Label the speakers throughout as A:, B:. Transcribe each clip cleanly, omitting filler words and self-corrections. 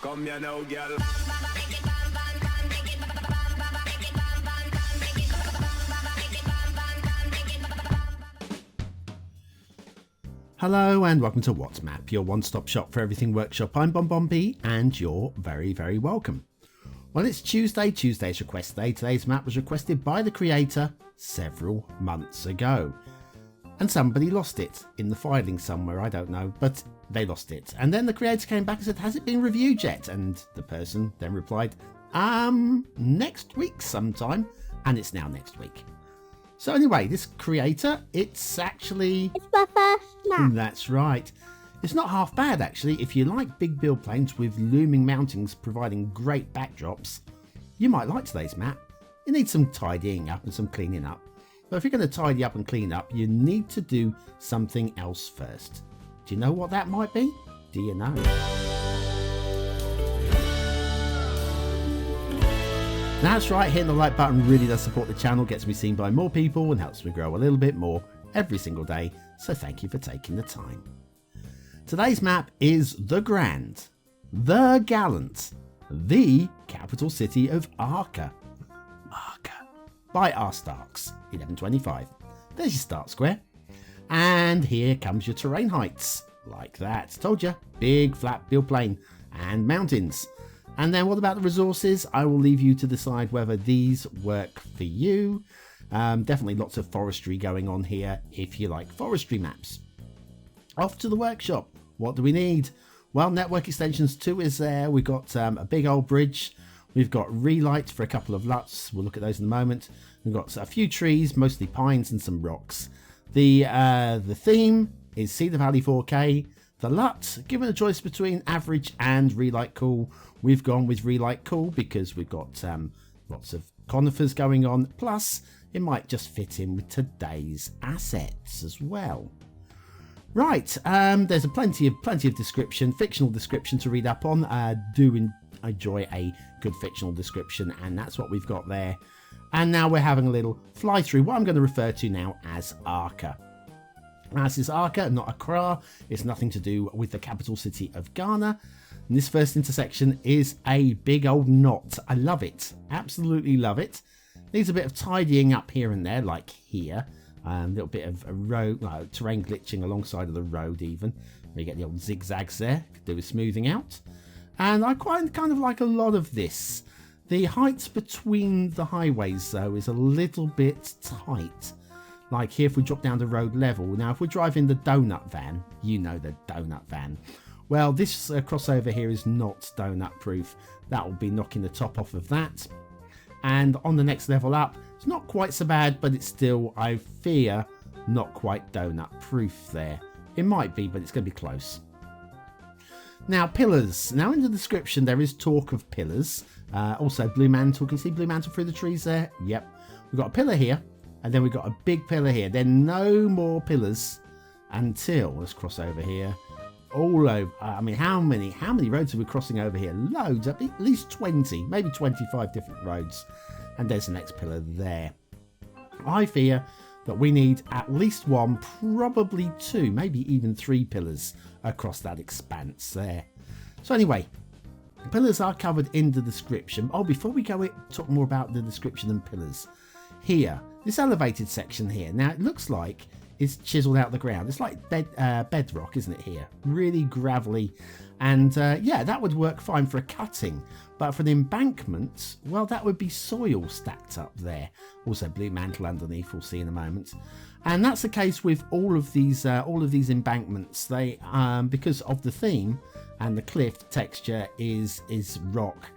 A: Come here now, girl.
B: Hello and welcome to What's Map, your one-stop shop for everything workshop. I'm BonBonB and you're very, very welcome. Well, it's Tuesday, Tuesday's request day. Today's map was requested by the creator several months ago. And somebody lost it in the filing somewhere, I don't know, but they lost it. And then the creator came back and said, has it been reviewed yet? And the person then replied, next week sometime. And it's now next week. So anyway, this creator, it's my first map. That's right. It's not half bad actually. If you like big build planes with looming mountains providing great backdrops, you might like today's map. It needs some tidying up and some cleaning up. But if you're going to tidy up and clean up, you need to do something else first. Do you know what that might be? Do you know? That's right, hitting the like button really does support the channel, gets me seen by more people and helps me grow a little bit more every single day, so thank you for taking the time. Today's map is the Grand, the Gallant, the capital city of Arca. Arca. By R Starks, 1125. There's your start square. And here comes your terrain heights, like that. Told you, big flat build plane and mountains. And then what about the resources? I will leave you to decide whether these work for you. Definitely lots of forestry going on here if you like forestry maps. Off to the workshop. What do we need? Well, network extensions 2 is there. We've got a big old bridge. We've got relight for a couple of LUTs. We'll look at those in a moment. We've got a few trees, mostly pines and some rocks. The theme is See the Valley 4K. The LUT, given a choice between average and relight cool, we've gone with relight cool because we've got lots of conifers going on. Plus, it might just fit in with today's assets as well. Right, there's plenty of description, fictional description to read up on. Do enjoy a good fictional description, and that's what we've got there. And now we're having a little fly through what I'm going to refer to now as Arca. This is Arca, not Accra. It's nothing to do with the capital city of Ghana. And this first intersection is a big old knot. I love it. Absolutely love it. Needs a bit of tidying up here and there, like here. A little bit of a road, terrain glitching alongside of the road even. You get the old zigzags there. Could do with smoothing out. And I quite kind of like a lot of this. The height between the highways, though, is a little bit tight. Like here, if we drop down to road level. Now, if we're driving the donut van, you know the donut van. Well, this crossover here is not donut proof. That will be knocking the top off of that. And on the next level up, it's not quite so bad, but it's still, I fear, not quite donut proof there. It might be, but it's going to be close. Now, pillars. Now, in the description, there is talk of pillars. Also, blue mantle. Can you see blue mantle through the trees there? Yep. We've got a pillar here. And then we've got a big pillar here. Then no more pillars until, let's cross over here, all over. I mean, how many roads are we crossing over here? Loads, at least 20, maybe 25 different roads. And there's the next pillar there. I fear that we need at least one, probably two, maybe even 3 pillars across that expanse there. So anyway, pillars are covered in the description. Oh, before we go, talk more about the description and pillars. Here, this elevated section here, now it looks like it's chiseled out the ground. It's like bedrock, isn't it here? Really gravelly. And yeah, that would work fine for a cutting. But for the embankment, well, that would be soil stacked up there. Also blue mantle underneath, we'll see in a moment. And that's the case with all of these embankments. They because of the theme and the cliff texture is rock.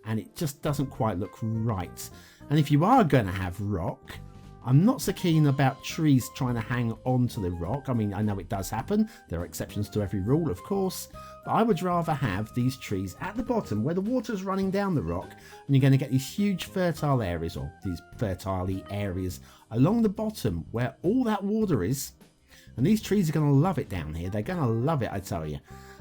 B: And it just doesn't quite look right. And if you are going to have rock, I'm not so keen about trees trying to hang on to the rock. I mean, I know it does happen. There are exceptions to every rule, of course. But I would rather have these trees at the bottom where the water's running down the rock. And you're going to get these huge fertile areas, or these fertile areas along the bottom where all that water is. And these trees are going to love it down here. They're going to love it, I tell you.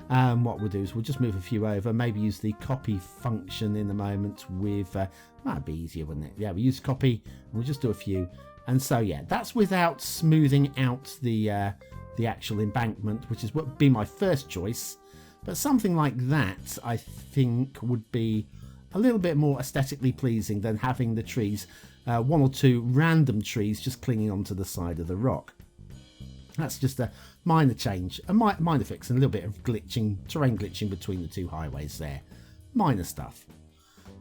B: What we'll do is we'll just move a few over, maybe use the copy function in a moment with, might be easier, wouldn't it? Yeah, we use copy, and we'll just do a few. And so, yeah, that's without smoothing out the actual embankment, which is what would be my first choice. But something like that, I think, would be a little bit more aesthetically pleasing than having the trees, one or two random trees just clinging onto the side of the rock. That's just a minor change, a minor fix, and a little bit of glitching, terrain glitching between the two highways there. Minor stuff.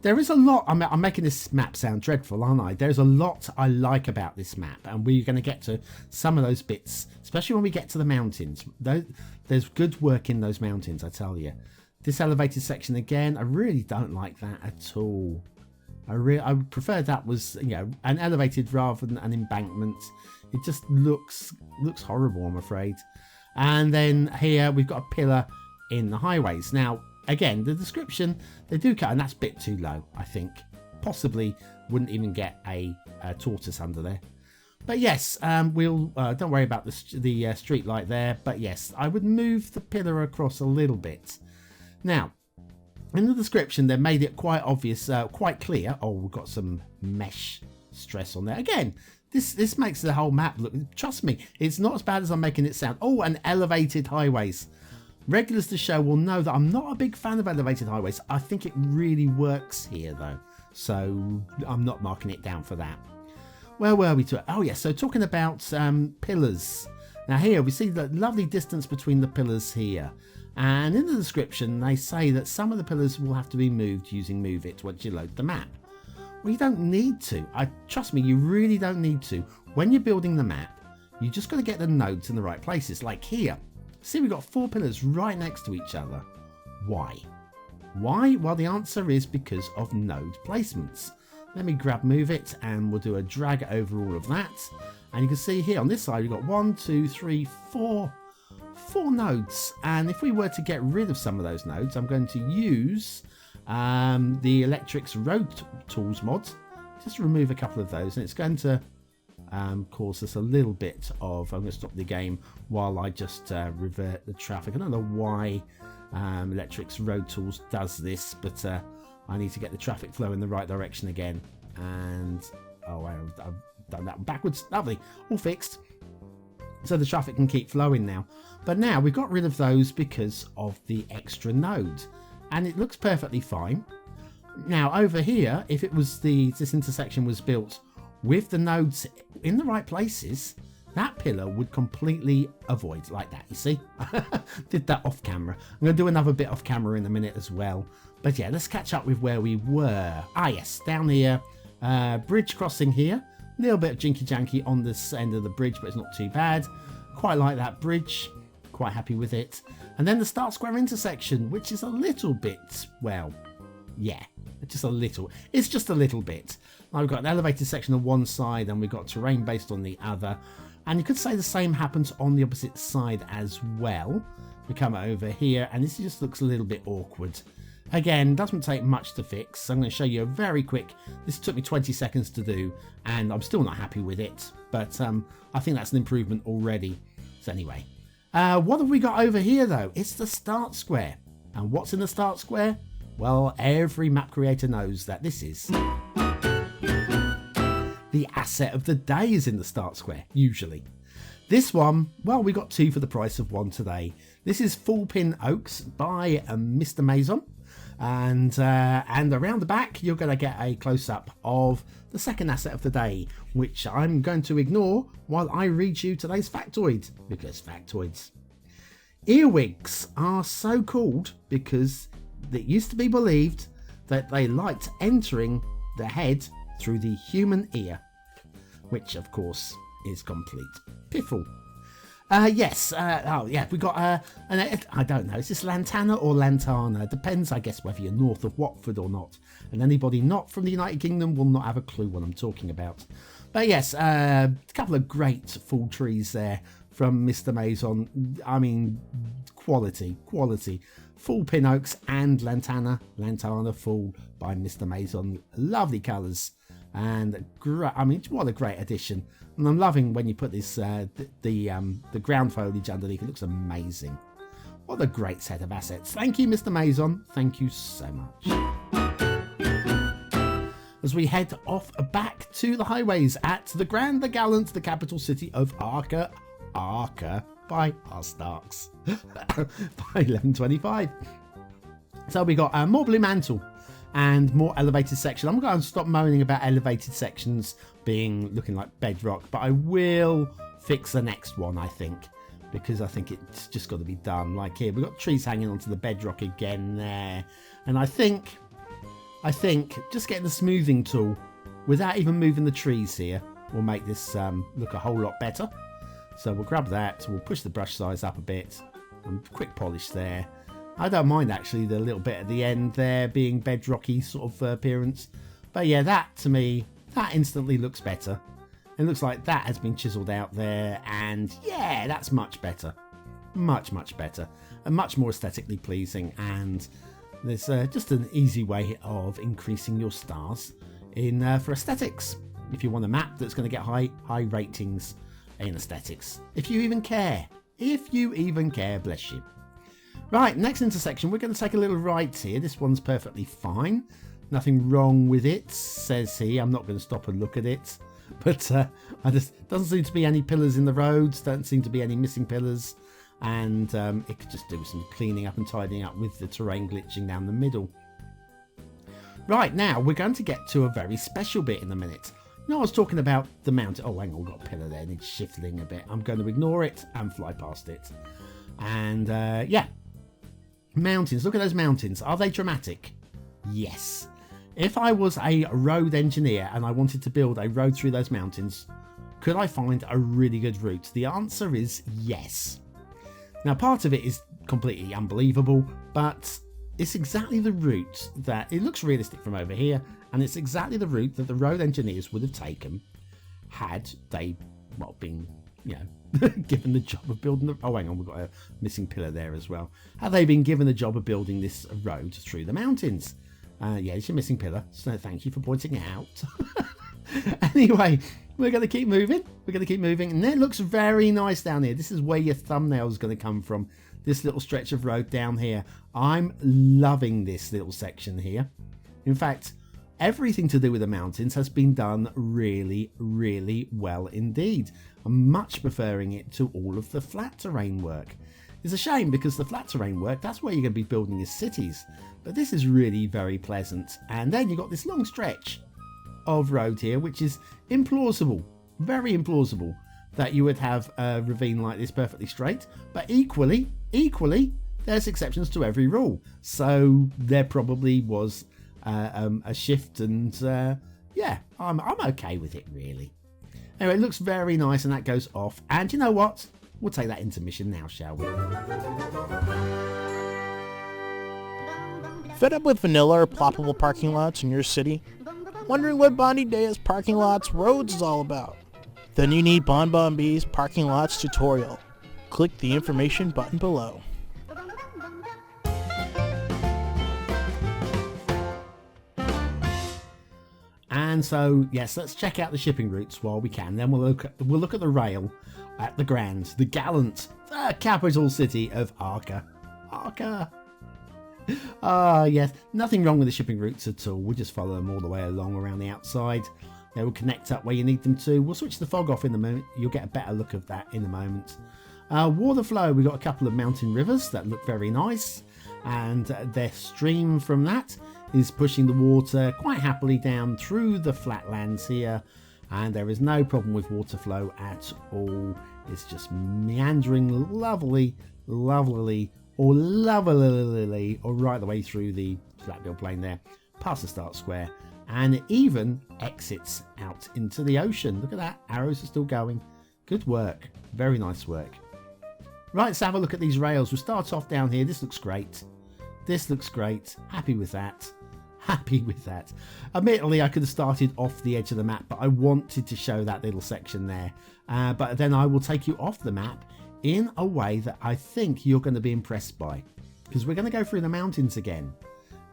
B: There is a lot, I'm making this map sound dreadful, aren't I? There's a lot I like about this map, and we're going to get to some of those bits, especially when we get to the mountains. There's good work in those mountains, I tell you. This elevated section again, I really don't like that at all. I would prefer that was, you know, an elevated rather than an embankment. It just looks horrible, I'm afraid. And then here we've got a pillar in the highways. Now, again, the description, they do cut, and that's a bit too low, I think. Possibly wouldn't even get a tortoise under there. But yes, we'll don't worry about the street light there. But yes, I would move the pillar across a little bit. Now, in the description, they made it quite obvious, quite clear. Oh, we've got some mesh stress on there. Again, this makes the whole map look, trust me, it's not as bad as I'm making it sound. Oh, and elevated highways. Regulars to the show will know that I'm not a big fan of elevated highways. I think it really works here, though. So I'm not marking it down for that. Where were we to? Oh, yeah, so talking about pillars. Now here, we see the lovely distance between the pillars here. And in the description, they say that some of the pillars will have to be moved using Move It once you load the map. Well, you don't need to. Trust me, you really don't need to. When you're building the map, you just got to get the nodes in the right places. Like here. See, we've got 4 pillars right next to each other. Why? Why? Well, the answer is because of node placements. Let me grab Move It, and we'll do a drag over all of that. And you can see here on this side, we've got 1, 2, 3, 4 nodes. And if we were to get rid of some of those nodes, I'm going to use the Electrics Road Tools mod. Just remove a couple of those, and it's going to cause us a little bit of, I'm going to stop the game while I just revert the traffic. I don't know why Electrics Road Tools does this, but I need to get the traffic flow in the right direction again. And oh, I've done that backwards. Lovely, all fixed, so the traffic can keep flowing now. But now we've got rid of those because of the extra node, and it looks perfectly fine. Now over here, if it was this intersection was built with the nodes in the right places, that pillar would completely avoid like that. You see, did that off camera. I'm going to do another bit off camera in a minute as well. But yeah, let's catch up with where we were. Ah yes, down here, bridge crossing here. A little bit of jinky janky on this end of the bridge, but it's not too bad. Quite like that bridge. Quite happy with it. And then the start square intersection, which is a little bit, well, yeah, just a little. It's just a little bit. Now we've got an elevated section on one side, and we've got terrain based on the other. And you could say the same happens on the opposite side as well. We come over here, and this just looks a little bit awkward. Again, doesn't take much to fix. I'm going to show you a very quick, this took me 20 seconds to do, and I'm still not happy with it. But I think that's an improvement already. So anyway, what have we got over here though? It's the start square. And what's in the start square? Well, every map creator knows that this is the asset of the day is in the start square, usually. This one, well, we got 2 for the price of 1 today. This is Full Pin Oaks by MrMaison. And around the back, you're going to get a close-up of the second asset of the day, which I'm going to ignore while I read you today's factoid, because factoids. Earwigs are so called because it used to be believed that they liked entering the head through the human ear, which of course is complete piffle. Yes, oh yeah, we got I don't know, is this Lantana or Lantana? Depends, I guess, whether you're north of Watford or not. And anybody not from the United Kingdom will not have a clue what I'm talking about. But yes, a couple of great full trees there from MrMaison. I mean, quality. Full Pin Oaks and Lantana Full by MrMaison. Lovely colours. And I mean, what a great addition. And I'm loving when you put this the ground foliage underneath. It looks amazing. What a great set of assets. Thank you, MrMaison. Thank you so much. As we head off back to the highways at the Gallant, the capital city of Arca. by our Starks by 11:25. So we got more blue mantle and more elevated section. I'm going to stop moaning about elevated sections looking like bedrock, but I will fix the next one, I think, because I think it's just got to be done. Like here, we've got trees hanging onto the bedrock again there, and I think just getting the smoothing tool without even moving the trees here will make this look a whole lot better. So we'll grab that, we'll push the brush size up a bit, and quick polish there. I don't mind actually the little bit at the end there being bedrocky sort of appearance, but yeah, that to me, that instantly looks better. It looks like that has been chiseled out there, and yeah, that's much better, much better, and much more aesthetically pleasing. And there's just an easy way of increasing your stars in for aesthetics. If you want a map that's going to get high ratings in aesthetics, if you even care, bless you. Right, next intersection, we're going to take a little right here. This one's perfectly fine, nothing wrong with it, says he. I'm not going to stop and look at it, but doesn't seem to be any pillars in the roads, don't seem to be any missing pillars, and it could just do some cleaning up and tidying up with the terrain glitching down the middle. Right, now we're going to get to a very special bit in a minute. You know, I was talking about the mountain. Oh, hang on, we've got a pillar there, needs shifting a bit. I'm going to ignore it and fly past it. And yeah, mountains, look at those mountains. Are they dramatic? Yes. If I was a road engineer and I wanted to build a road through those mountains, could I find a really good route? The answer is yes. Now, part of it is completely unbelievable, but it's exactly the route that it looks realistic from over here, and it's exactly the route that the road engineers would have taken had they been, given the job of building the... Oh, hang on, we've got a missing pillar there as well. Had they been given the job of building this road through the mountains? Yeah, it's your missing pillar, so thank you for pointing it out. Anyway, we're going to keep moving. And it looks very nice down here. This is where your thumbnail is going to come from. This little stretch of road down here. I'm loving this little section here. In fact, everything to do with the mountains has been done really, really well indeed. I'm much preferring it to all of the flat terrain work. It's a shame because the flat terrain work, that's where you're going to be building your cities. But this is really very pleasant. And then you've got this long stretch of road here, which is implausible, very implausible, that you would have a ravine like this perfectly straight. But equally, there's exceptions to every rule. So there probably was a shift, and yeah, I'm okay with it really. Anyway, it looks very nice, and that goes off. And you know what? We'll take that intermission now, shall we?
A: Fed up with vanilla or ploppable parking lots in your city? Wondering what Bonnie Day's Parking Lots Roads is all about? Then you need BonBonB's Parking Lots tutorial. Click the information button below.
B: And so, yes, let's check out the shipping routes while we can. Then we'll look at the rail at the Gallant, the capital city of Arca. Arca. Yes, nothing wrong with the shipping routes at all. We'll just follow them all the way along around the outside. They will connect up where you need them to. We'll switch the fog off in a moment. You'll get a better look of that in a moment. Water flow, we've got a couple of mountain rivers that look very nice, and their stream from that is pushing the water quite happily down through the flatlands here, and there is no problem with water flow at all. It's just meandering lovely, or right the way through the flat build plain there, past the start square, and it even exits out into the ocean. Look at that, arrows are still going. Good work, very nice work. Right, let's have a look at these rails. We'll start off down here. This looks great. Happy with that. Admittedly, I could have started off the edge of the map, but I wanted to show that little section there. But then I will take you off the map in a way that I think you're going to be impressed by, because we're going to go through the mountains again.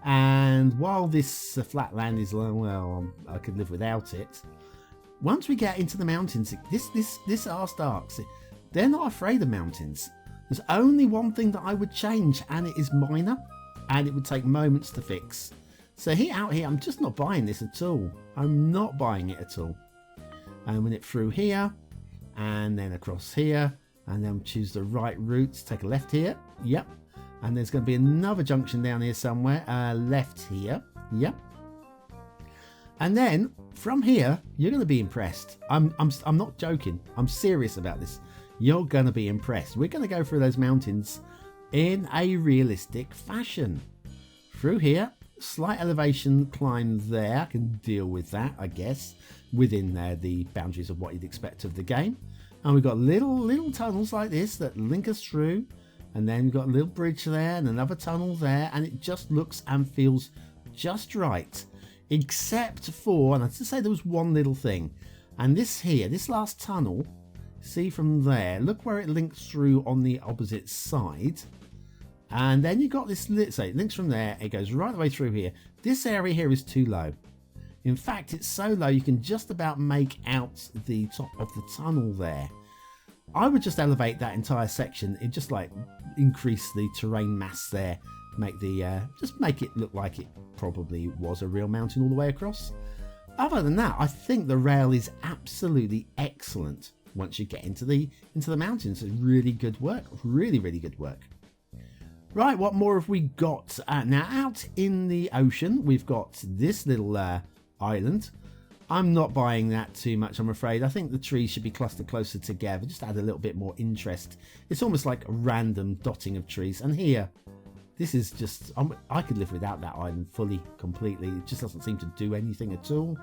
B: And while this flat land is, well, I could live without it. Once we get into the mountains, this our Starks, they're not afraid of mountains. There's only one thing that I would change, and it is minor, and it would take moments to fix. So out here, I'm just not buying this at all. I'm not buying it at all. And when it through here, and then across here, and then choose the right route. Take a left here. Yep. And there's going to be another junction down here somewhere. Left here. Yep. And then from here, you're going to be impressed. I'm not joking. I'm serious about this. You're going to be impressed. We're going to go through those mountains in a realistic fashion. Through here, slight elevation climb there. I can deal with that, I guess, within the boundaries of what you'd expect of the game. And we've got little tunnels like this that link us through. And then we've got a little bridge there and another tunnel there. And it just looks and feels just right. Except for, and I just say there was one little thing. And this here, this last tunnel, see from there, look where it links through on the opposite side. And then you got this, so it links from there, it goes right the way through here. This area here is too low. In fact, it's so low you can just about make out the top of the tunnel there. I would just elevate that entire section and just like increase the terrain mass there. Make the just make it look like it probably was a real mountain all the way across. Other than that, I think the rail is absolutely excellent once you get into the mountains. It's really good work. Really good work. Right, what more have we got? Now out in the ocean, we've got this little island. I'm not buying that too much, I'm afraid. I think the trees should be clustered closer together, just add a little bit more interest. It's almost like a random dotting of trees. And here, this is just, I could live without that island fully, completely. It just doesn't seem to do anything at all.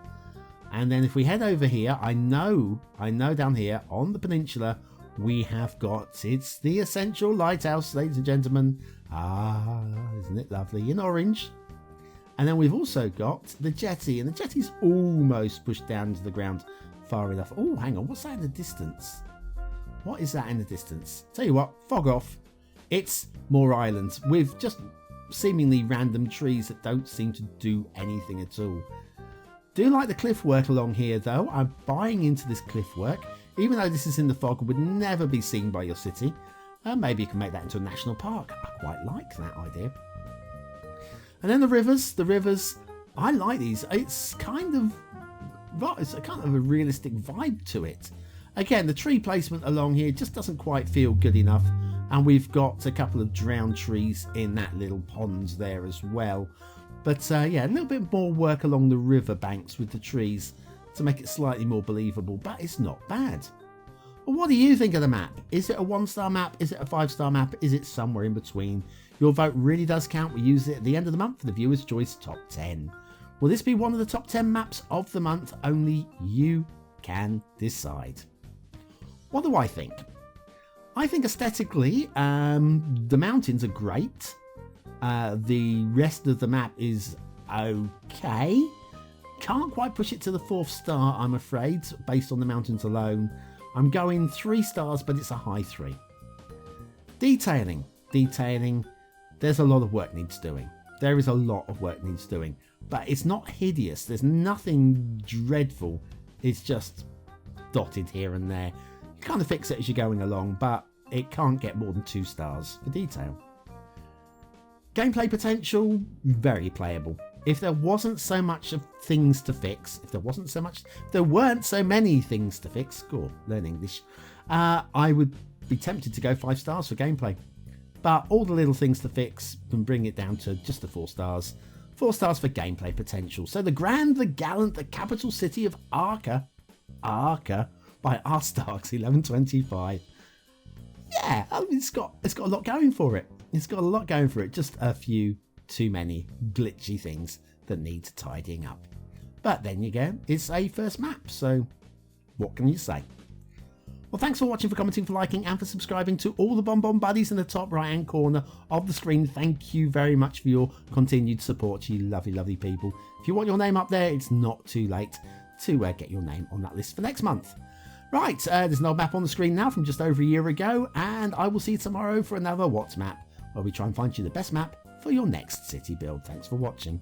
B: And then if we head over here, I know down here on the peninsula, we have got, it's the Essential Lighthouse, ladies and gentlemen. Ah, isn't it lovely in orange? And then we've also got the jetty, and the jetty's almost pushed down to the ground far enough. Oh, hang on, what's that in the distance? What is that in the distance? Tell you what, fog off. It's more islands with just seemingly random trees that don't seem to do anything at all. Do like the cliff work along here though. I'm buying into this cliff work. Even though this is in the fog and would never be seen by your city. Maybe you can make that into a national park. I quite like that idea. And then the rivers, I like these. It's kind of a realistic vibe to it. Again, the tree placement along here just doesn't quite feel good enough. And we've got a couple of drowned trees in that little pond there as well. But yeah, a little bit more work along the river banks with the trees to make it slightly more believable, but it's not bad. Well, what do you think of the map? Is it a 1-star map? Is it a 5-star map? Is it somewhere in between? Your vote really does count. We use it at the end of the month for the Viewer's Choice Top 10. Will this be one of the top 10 maps of the month? Only you can decide. What do I think? I think aesthetically, the mountains are great. The rest of the map is okay. Can't quite push it to the 4th star, I'm afraid, based on the mountains alone. I'm going 3 stars, but it's a high 3. Detailing. There's a lot of work needs doing. There is a lot of work needs doing. But it's not hideous. There's nothing dreadful. It's just dotted here and there. You kind of fix it as you're going along, but it can't get more than 2 stars for detail. Gameplay potential, very playable. If there wasn't so much of things to fix, if there weren't so many things to fix, learn English, I would be tempted to go 5 stars for gameplay. But all the little things to fix can bring it down to just the 4 stars. 4 stars for gameplay potential. So the grand, the gallant, the capital city of Arca by Arstarks 1125. Yeah, it's got a lot going for it. Just a few too many glitchy things that need tidying up. But then again, it's a first map, so what can you say? Well, thanks for watching, for commenting, for liking, and for subscribing to all the BonBonB buddies in the top right hand corner of the screen. Thank you very much for your continued support, you lovely people. If you want your name up there, it's not too late to get your name on that list for next month. Right, there's an old map on the screen now from just over a year ago, and I will see you tomorrow for another What's Map, where we try and find you the best map for your next city build. Thanks for watching.